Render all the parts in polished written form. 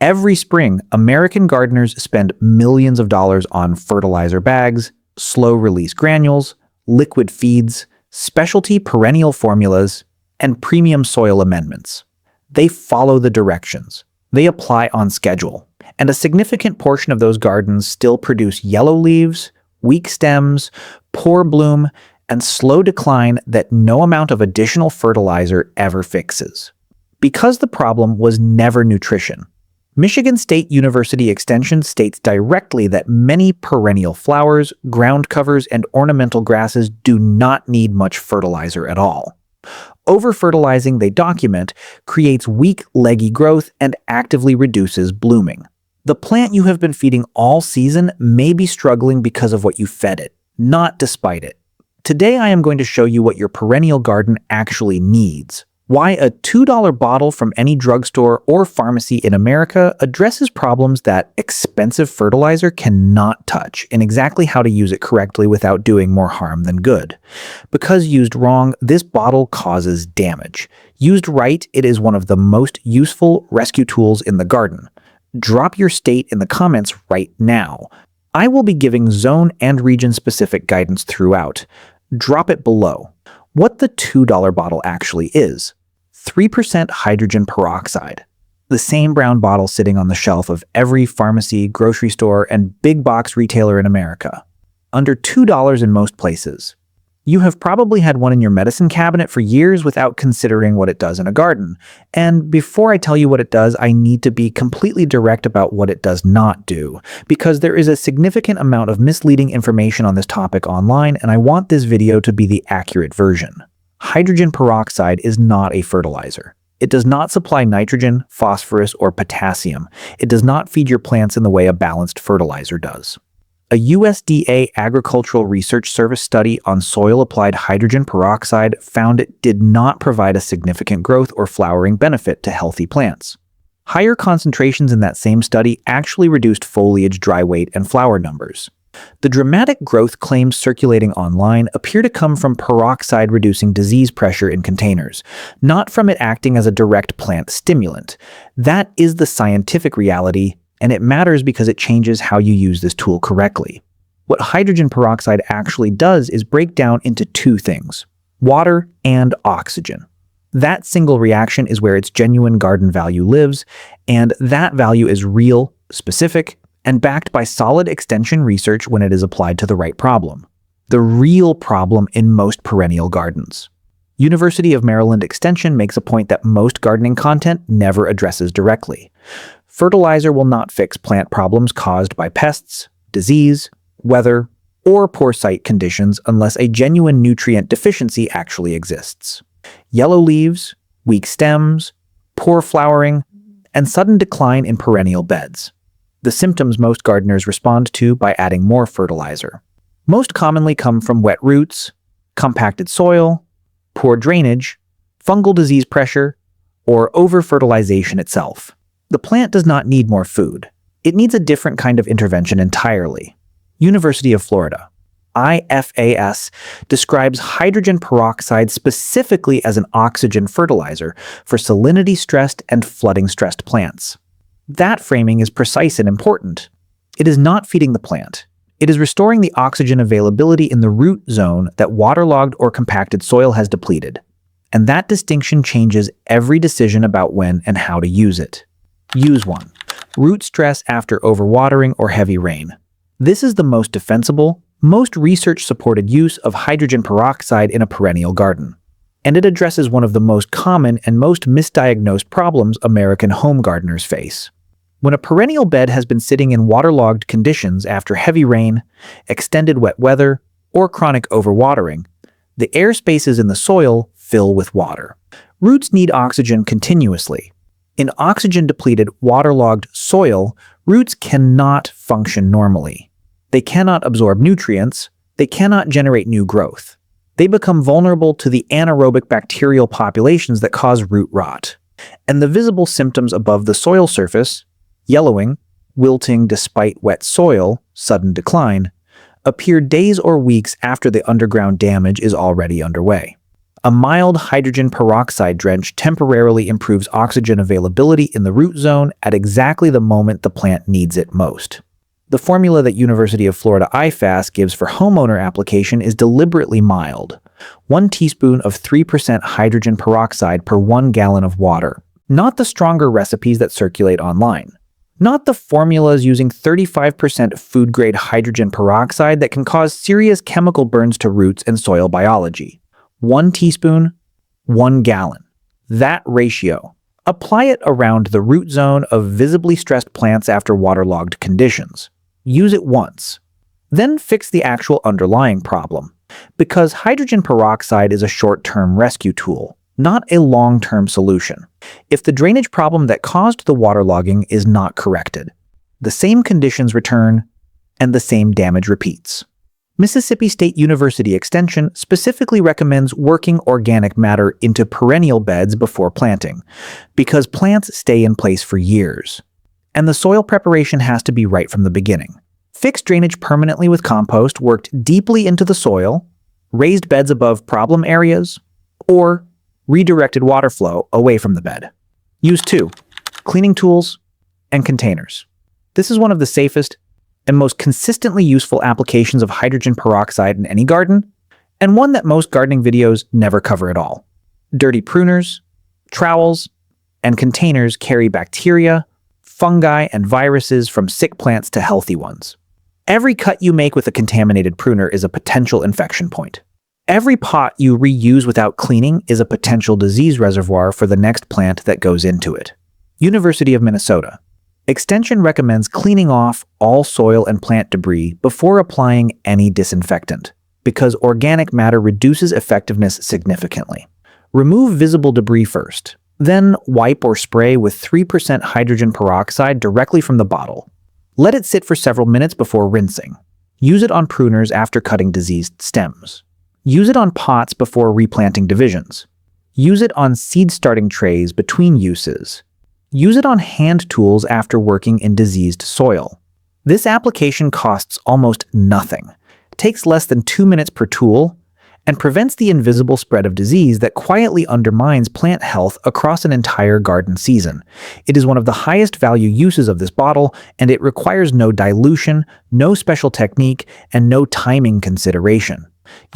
Every spring, American gardeners spend millions of dollars on fertilizer bags, slow-release granules, liquid feeds, specialty perennial formulas, and premium soil amendments. They follow the directions. They apply on schedule. And a significant portion of those gardens still produce yellow leaves, weak stems, poor bloom, and slow decline that no amount of additional fertilizer ever fixes. Because the problem was never nutrition, Michigan State University Extension states directly that many perennial flowers, ground covers, and ornamental grasses do not need much fertilizer at all. Over-fertilizing, they document, creates weak, leggy growth and actively reduces blooming. The plant you have been feeding all season may be struggling because of what you fed it, not despite it. Today I am going to show you what your perennial garden actually needs. Why a $2 bottle from any drugstore or pharmacy in America addresses problems that expensive fertilizer cannot touch, and exactly how to use it correctly without doing more harm than good. Because used wrong, this bottle causes damage. Used right, it is one of the most useful rescue tools in the garden. Drop your state in the comments right now. I will be giving zone and region-specific guidance throughout. Drop it below. What the $2 bottle actually is. 3% hydrogen peroxide. The same brown bottle sitting on the shelf of every pharmacy, grocery store, and big box retailer in America. Under $2 in most places. You have probably had one in your medicine cabinet for years without considering what it does in a garden. And before I tell you what it does, I need to be completely direct about what it does not do, because there is a significant amount of misleading information on this topic online, and I want this video to be the accurate version. Hydrogen peroxide is not a fertilizer. It does not supply nitrogen, phosphorus, or potassium. It does not feed your plants in the way a balanced fertilizer does. A USDA Agricultural Research Service study on soil-applied hydrogen peroxide found it did not provide a significant growth or flowering benefit to healthy plants. Higher concentrations in that same study actually reduced foliage dry weight and flower numbers. The dramatic growth claims circulating online appear to come from peroxide reducing disease pressure in containers, not from it acting as a direct plant stimulant. That is the scientific reality, and it matters because it changes how you use this tool correctly. What hydrogen peroxide actually does is break down into two things: water and oxygen. That single reaction is where its genuine garden value lives, and that value is real, specific, and backed by solid extension research when it is applied to the right problem. The real problem in most perennial gardens. University of Maryland Extension makes a point that most gardening content never addresses directly. Fertilizer will not fix plant problems caused by pests, disease, weather, or poor site conditions unless a genuine nutrient deficiency actually exists. Yellow leaves, weak stems, poor flowering, and sudden decline in perennial beds. The symptoms most gardeners respond to by adding more fertilizer. Most commonly come from wet roots, compacted soil, poor drainage, fungal disease pressure, or over-fertilization itself. The plant does not need more food. It needs a different kind of intervention entirely. University of Florida. IFAS describes hydrogen peroxide specifically as an oxygen fertilizer for salinity-stressed and flooding-stressed plants. That framing is precise and important. It is not feeding the plant. It is restoring the oxygen availability in the root zone that waterlogged or compacted soil has depleted. And that distinction changes every decision about when and how to use it. Use 1. Root stress after overwatering or heavy rain. This is the most defensible, most research-supported use of hydrogen peroxide in a perennial garden. And it addresses one of the most common and most misdiagnosed problems American home gardeners face. When a perennial bed has been sitting in waterlogged conditions after heavy rain, extended wet weather, or chronic overwatering, the air spaces in the soil fill with water. Roots need oxygen continuously. In oxygen-depleted, waterlogged soil, roots cannot function normally. They cannot absorb nutrients. They cannot generate new growth. They become vulnerable to the anaerobic bacterial populations that cause root rot. And the visible symptoms above the soil surface, yellowing, wilting despite wet soil, sudden decline, appear days or weeks after the underground damage is already underway. A mild hydrogen peroxide drench temporarily improves oxygen availability in the root zone at exactly the moment the plant needs it most. The formula that University of Florida IFAS gives for homeowner application is deliberately mild. 1 teaspoon of 3% hydrogen peroxide per 1 gallon of water. Not the stronger recipes that circulate online. Not the formulas using 35% food-grade hydrogen peroxide that can cause serious chemical burns to roots and soil biology. 1 teaspoon, 1 gallon. That ratio. Apply it around the root zone of visibly stressed plants after waterlogged conditions. Use it once. Then fix the actual underlying problem. Because hydrogen peroxide is a short-term rescue tool, not a long-term solution. If the drainage problem that caused the waterlogging is not corrected, the same conditions return and the same damage repeats. Mississippi State University Extension specifically recommends working organic matter into perennial beds before planting, because plants stay in place for years. And the soil preparation has to be right from the beginning. Fix drainage permanently with compost worked deeply into the soil, raised beds above problem areas, or redirected water flow away from the bed. Use 2. Cleaning tools and containers. This is one of the safest and most consistently useful applications of hydrogen peroxide in any garden, and one that most gardening videos never cover at all. Dirty pruners, trowels, and containers carry bacteria, fungi, and viruses from sick plants to healthy ones. Every cut you make with a contaminated pruner is a potential infection point. Every pot you reuse without cleaning is a potential disease reservoir for the next plant that goes into it. University of Minnesota. Extension recommends cleaning off all soil and plant debris before applying any disinfectant, because organic matter reduces effectiveness significantly. Remove visible debris first, then wipe or spray with 3% hydrogen peroxide directly from the bottle. Let it sit for several minutes before rinsing. Use it on pruners after cutting diseased stems. Use it on pots before replanting divisions. Use it on seed starting trays between uses. Use it on hand tools after working in diseased soil. This application costs almost nothing, takes less than 2 minutes per tool, and prevents the invisible spread of disease that quietly undermines plant health across an entire garden season. It is one of the highest value uses of this bottle, and it requires no dilution, no special technique, and no timing consideration.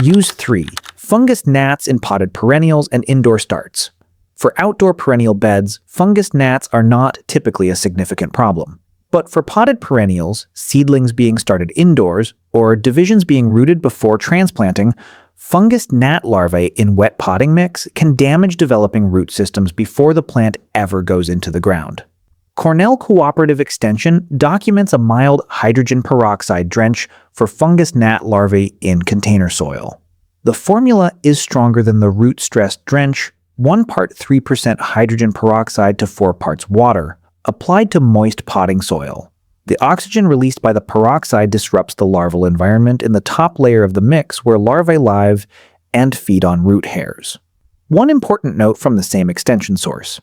Use 3. Fungus gnats in potted perennials and indoor starts. For outdoor perennial beds, fungus gnats are not typically a significant problem. But for potted perennials, seedlings being started indoors, or divisions being rooted before transplanting, fungus gnat larvae in wet potting mix can damage developing root systems before the plant ever goes into the ground. Cornell Cooperative Extension documents a mild hydrogen peroxide drench for fungus gnat larvae in container soil. The formula is stronger than the root-stressed drench, 1 part 3% hydrogen peroxide to 4 parts water, applied to moist potting soil. The oxygen released by the peroxide disrupts the larval environment in the top layer of the mix where larvae live and feed on root hairs. One important note from the same extension source.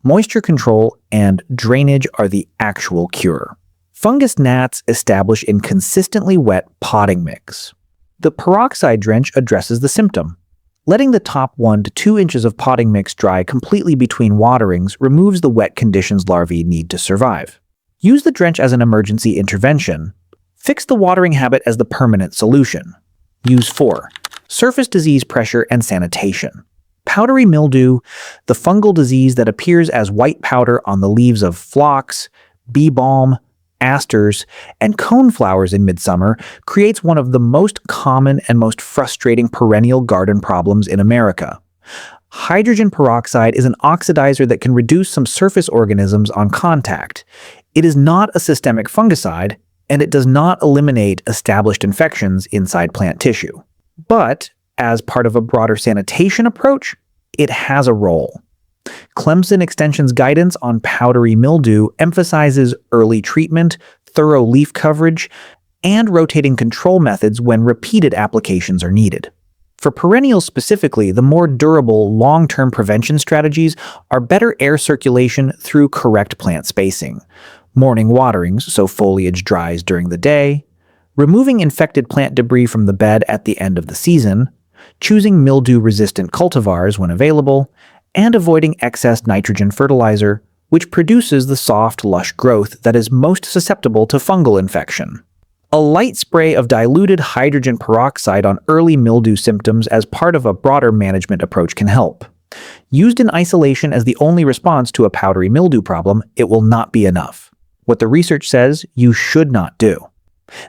Moisture control and drainage are the actual cure. Fungus gnats establish in consistently wet potting mix. The peroxide drench addresses the symptom. Letting the top 1 to 2 inches of potting mix dry completely between waterings removes the wet conditions larvae need to survive. Use the drench as an emergency intervention. Fix the watering habit as the permanent solution. Use 4. Surface disease pressure and sanitation. Powdery mildew, the fungal disease that appears as white powder on the leaves of phlox, bee balm, asters, and coneflowers in midsummer, creates one of the most common and most frustrating perennial garden problems in America. Hydrogen peroxide is an oxidizer that can reduce some surface organisms on contact. It is not a systemic fungicide, and it does not eliminate established infections inside plant tissue. But, as part of a broader sanitation approach, it has a role. Clemson Extension's guidance on powdery mildew emphasizes early treatment, thorough leaf coverage, and rotating control methods when repeated applications are needed. For perennials specifically, the more durable, long-term prevention strategies are better air circulation through correct plant spacing, morning waterings so foliage dries during the day, removing infected plant debris from the bed at the end of the season, choosing mildew-resistant cultivars when available, and avoiding excess nitrogen fertilizer, which produces the soft, lush growth that is most susceptible to fungal infection. A light spray of diluted hydrogen peroxide on early mildew symptoms as part of a broader management approach can help. Used in isolation as the only response to a powdery mildew problem, it will not be enough. What the research says you should not do.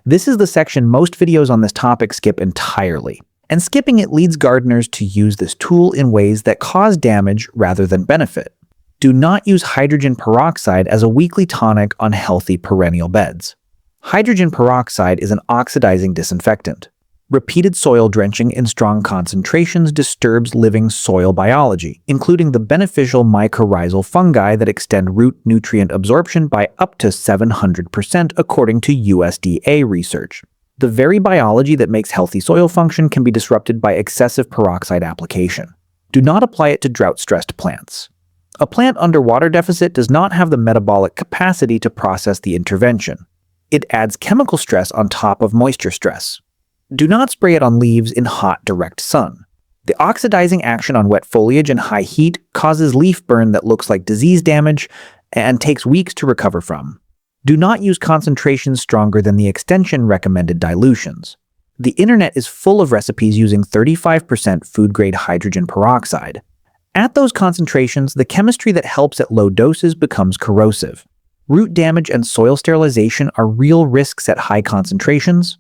This is the section most videos on this topic skip entirely, and skipping it leads gardeners to use this tool in ways that cause damage rather than benefit. Do not use hydrogen peroxide as a weekly tonic on healthy perennial beds. Hydrogen peroxide is an oxidizing disinfectant. Repeated soil drenching in strong concentrations disturbs living soil biology, including the beneficial mycorrhizal fungi that extend root nutrient absorption by up to 700% according to USDA research. The very biology that makes healthy soil function can be disrupted by excessive peroxide application. Do not apply it to drought-stressed plants. A plant under water deficit does not have the metabolic capacity to process the intervention. It adds chemical stress on top of moisture stress. Do not spray it on leaves in hot, direct sun. The oxidizing action on wet foliage and high heat causes leaf burn that looks like disease damage and takes weeks to recover from. Do not use concentrations stronger than the extension recommended dilutions. The internet is full of recipes using 35% food-grade hydrogen peroxide. At those concentrations, the chemistry that helps at low doses becomes corrosive. Root damage and soil sterilization are real risks at high concentrations.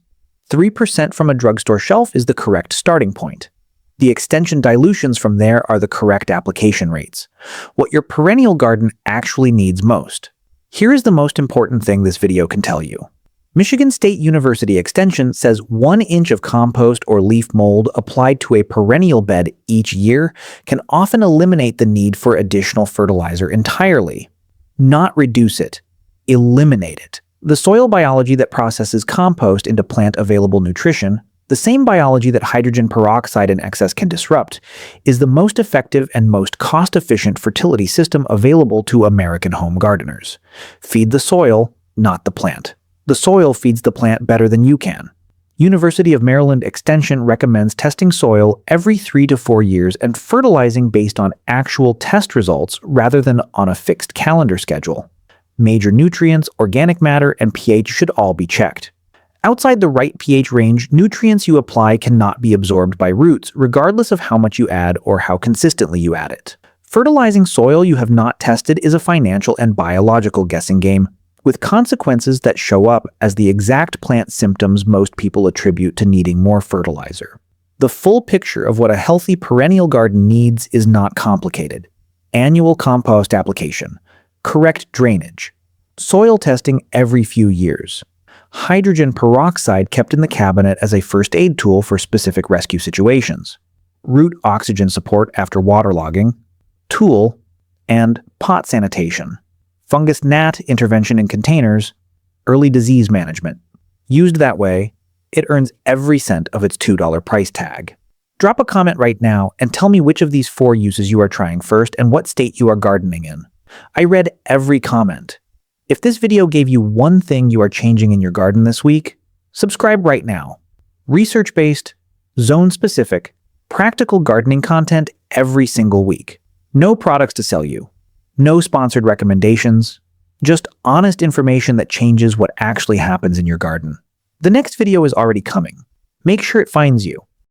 3% from a drugstore shelf is the correct starting point. The extension dilutions from there are the correct application rates. What your perennial garden actually needs most. Here is the most important thing this video can tell you. Michigan State University Extension says 1 inch of compost or leaf mold applied to a perennial bed each year can often eliminate the need for additional fertilizer entirely. Not reduce it, eliminate it. The soil biology that processes compost into plant-available nutrition, the same biology that hydrogen peroxide in excess can disrupt, is the most effective and most cost-efficient fertility system available to American home gardeners. Feed the soil, not the plant. The soil feeds the plant better than you can. University of Maryland Extension recommends testing soil every 3 to 4 years and fertilizing based on actual test results rather than on a fixed calendar schedule. Major nutrients, organic matter, and pH should all be checked. Outside the right pH range, nutrients you apply cannot be absorbed by roots, regardless of how much you add or how consistently you add it. Fertilizing soil you have not tested is a financial and biological guessing game, with consequences that show up as the exact plant symptoms most people attribute to needing more fertilizer. The full picture of what a healthy perennial garden needs is not complicated. Annual compost application, correct drainage, soil testing every few years, hydrogen peroxide kept in the cabinet as a first aid tool for specific rescue situations, root oxygen support after waterlogging, tool, and pot sanitation. Fungus gnat intervention in containers, early disease management. Used that way, it earns every cent of its $2 price tag. Drop a comment right now and tell me which of these 4 uses you are trying first and what state you are gardening in. I read every comment. If this video gave you one thing you are changing in your garden this week, subscribe right now. Research-based, zone-specific, practical gardening content every single week. No products to sell you. No sponsored recommendations, just honest information that changes what actually happens in your garden. The next video is already coming. Make sure it finds you.